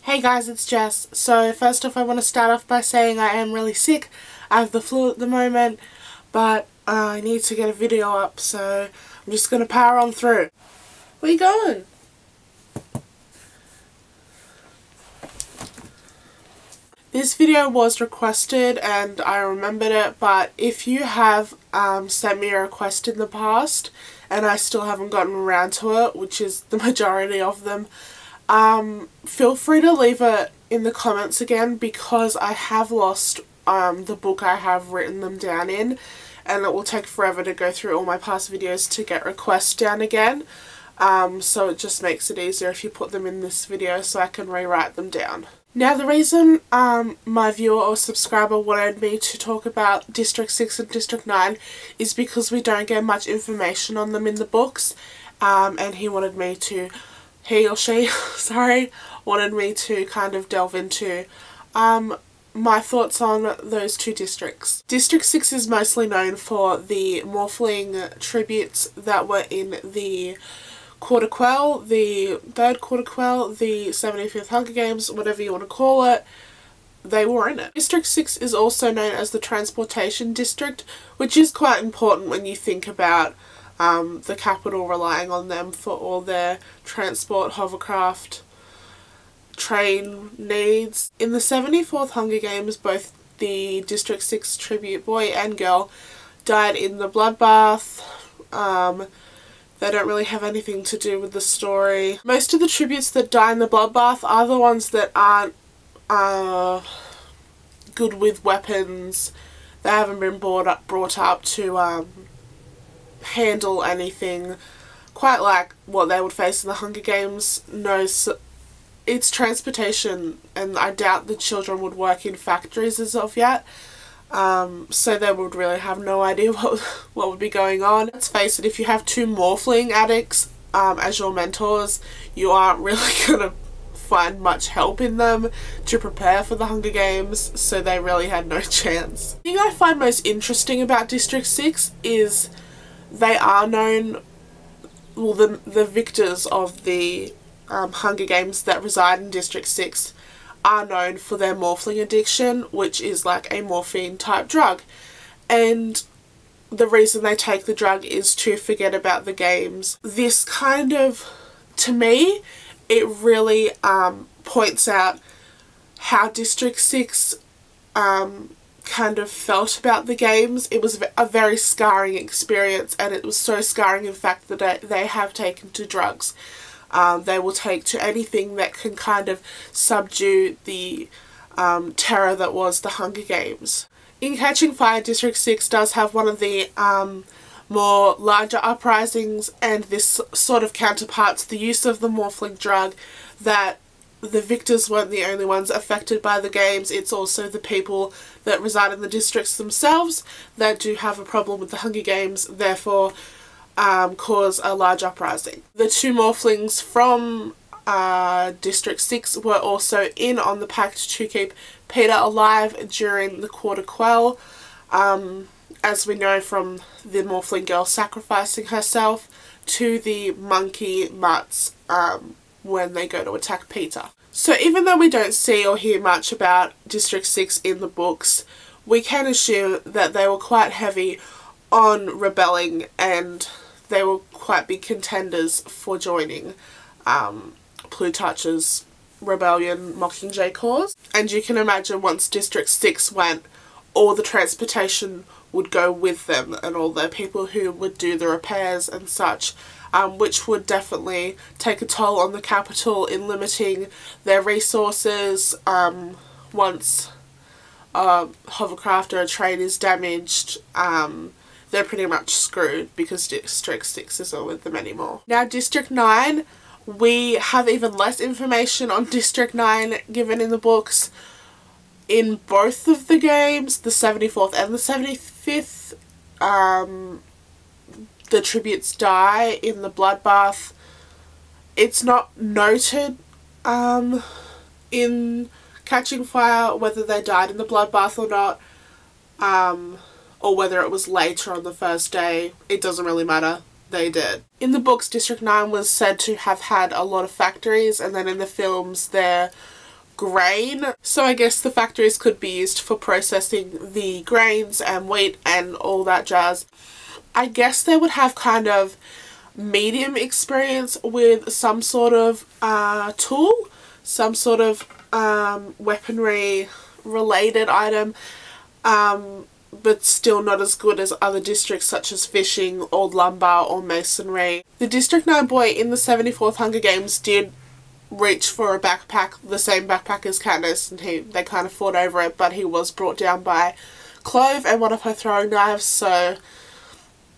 Hey guys, it's Jess. So first off I want to start off by saying I am really sick. I have the flu at the moment, but I need to get a video up, so I'm just going to power on through. Where you going? This video was requested and I remembered it, but if you have sent me a request in the past and I still haven't gotten around to it, which is the majority of them, feel free to leave it in the comments again, because I have lost the book I have written them down in, and it will take forever to go through all my past videos to get requests down again. So it just makes it easier if you put them in this video so I can rewrite them down. Now the reason my viewer or subscriber wanted me to talk about District 6 and District 9 is because we don't get much information on them in the books, and he wanted me to, he or she, sorry, wanted me to kind of delve into my thoughts on those two districts. District 6 is mostly known for the Morphling tributes that were in the Quarter Quell, the third Quarter Quell, the 75th Hunger Games, whatever you want to call it. They were in it. District 6 is also known as the Transportation District, which is quite important when you think about the capital relying on them for all their transport, hovercraft, train needs. In the 74th Hunger Games, both the District 6 tribute boy and girl died in the bloodbath. They don't really have anything to do with the story. Most of the tributes that die in the bloodbath are the ones that aren't good with weapons. They haven't been brought up to handle anything quite like what they would face in the Hunger Games. No, it's transportation, and I doubt the children would work in factories as of yet. So they would really have no idea what would be going on. Let's face it, if you have two Morphling addicts as your mentors, you aren't really gonna find much help in them to prepare for the Hunger Games, so they really had no chance. The thing I find most interesting about District 6 is they are known, well, the victors of the Hunger Games that reside in District 6 are known for their Morphling addiction, which is like a morphine type drug, and the reason they take the drug is to forget about the games. This kind of, to me, it really points out how District 6 kind of felt about the games. It was a very scarring experience, and it was so scarring in fact that they have taken to drugs. They will take to anything that can kind of subdue the terror that was the Hunger Games. In Catching Fire, District 6 does have one of the more larger uprisings, and this sort of counterparts the use of the Morphling drug, that the victors weren't the only ones affected by the games. It's also the people that reside in the districts themselves that do have a problem with the Hunger Games, therefore cause a large uprising. The two Morphlings from District 6 were also in on the pact to keep Peter alive during the Quarter Quell, as we know from the Morphling girl sacrificing herself to the monkey mutts when they go to attack Peter. So even though we don't see or hear much about District 6 in the books, we can assume that they were quite heavy on rebelling, and they were quite big contenders for joining Plutarch's rebellion Mockingjay cause. And you can imagine once District 6 went, all the transportation would go with them, and all the people who would do the repairs and such, which would definitely take a toll on the capital in limiting their resources. Once a hovercraft or a train is damaged, they're pretty much screwed because District 6 isn't with them anymore. Now District 9, we have even less information on District 9 given in the books. In both of the games, the 74th and the 75th, the tributes die in the bloodbath. It's not noted in Catching Fire whether they died in the bloodbath or not, or whether it was later on the first day. It doesn't really matter. They did. In the books, District 9 was said to have had a lot of factories, and then in the films there grain. So I guess the factories could be used for processing the grains and wheat and all that jazz. I guess they would have kind of medium experience with some sort of tool, some sort of weaponry related item, but still not as good as other districts such as fishing, old lumber or masonry. The District 9 boy in the 74th Hunger Games did reach for a backpack, the same backpack as Katniss, and they kind of fought over it, but he was brought down by Clove and one of her throwing knives, so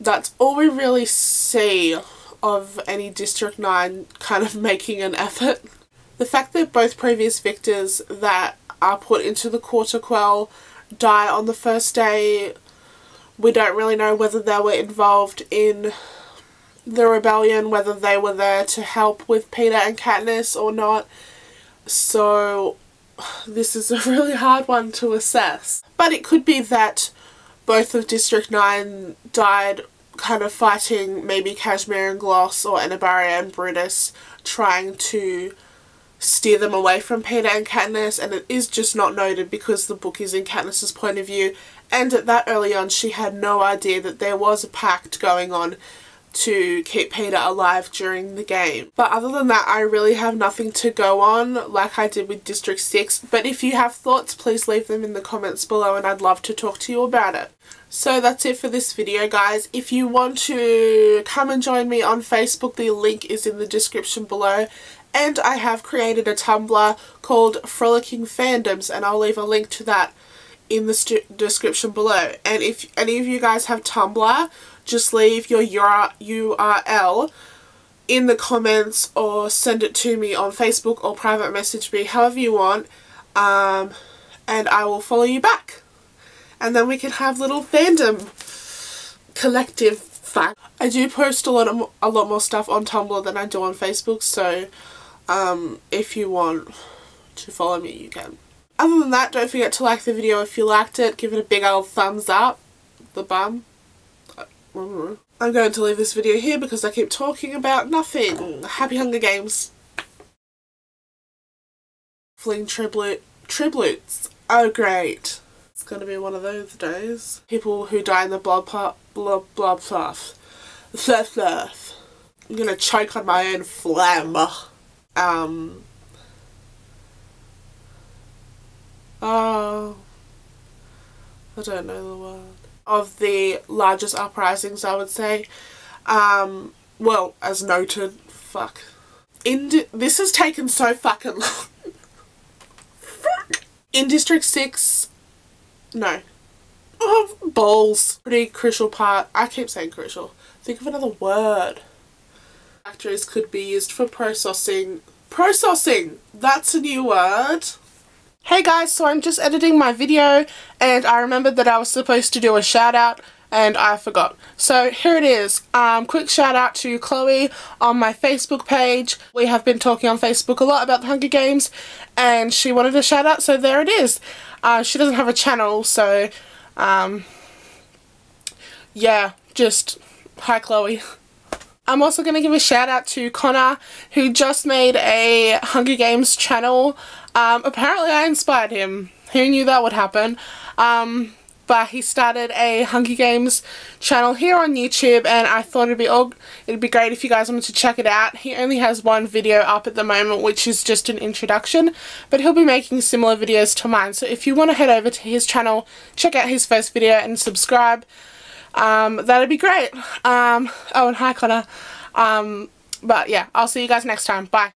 that's all we really see of any District 9 kind of making an effort. The fact that both previous victors that are put into the Quarter Quell die on the first day, we don't really know whether they were involved in the rebellion, whether they were there to help with Peeta and Katniss or not, so this is a really hard one to assess. But it could be that both of District 9 died kind of fighting maybe Cashmere and Gloss or Enobaria and Brutus, trying to steer them away from Peeta and Katniss, and it is just not noted because the book is in Katniss's point of view, and at that early on she had no idea that there was a pact going on to keep Peeta alive during the game. But other than that, I really have nothing to go on like I did with District 6, but if you have thoughts, please leave them in the comments below and I'd love to talk to you about it. So that's it for this video, guys. If you want to come and join me on Facebook, the link is in the description below, and I have created a Tumblr called Frolicking Fandoms, and I'll leave a link to that in the description below. And if any of you guys have Tumblr, just leave your URL in the comments or send it to me on Facebook or private message me, however you want, and I will follow you back. And then we can have little fandom collective fun. I do post a lot more stuff on Tumblr than I do on Facebook, so if you want to follow me, you can. Other than that, don't forget to like the video if you liked it. Give it a big old thumbs up. The bum. I'm going to leave this video here because I keep talking about nothing. Happy Hunger Games. Fling triplets. Oh great. It's going to be one of those days. People who die in the blob fluff. I'm going to choke on my own phlegm. Oh, I don't know the word. Of the largest uprisings, I would say. Well, as noted, fuck. This has taken so fucking long. Fuck. In District 6, no. Oh, balls. Pretty crucial part. I keep saying crucial. Think of another word. Factories could be used for processing. Processing! That's a new word. Hey guys, so I'm just editing my video and I remembered that I was supposed to do a shout out and I forgot. So here it is. Quick shout out to Chloe on my Facebook page. We have been talking on Facebook a lot about the Hunger Games and she wanted a shout out, so there it is. She doesn't have a channel, so yeah, just hi Chloe. I'm also going to give a shout out to Connor, who just made a Hunger Games channel. Apparently I inspired him. Who knew that would happen? But he started a Hunger Games channel here on YouTube, and I thought it'd be great if you guys wanted to check it out. He only has one video up at the moment, which is just an introduction, but he'll be making similar videos to mine. So if you want to head over to his channel, check out his first video and subscribe. That'd be great. Oh, and hi Connor. But yeah, I'll see you guys next time. Bye.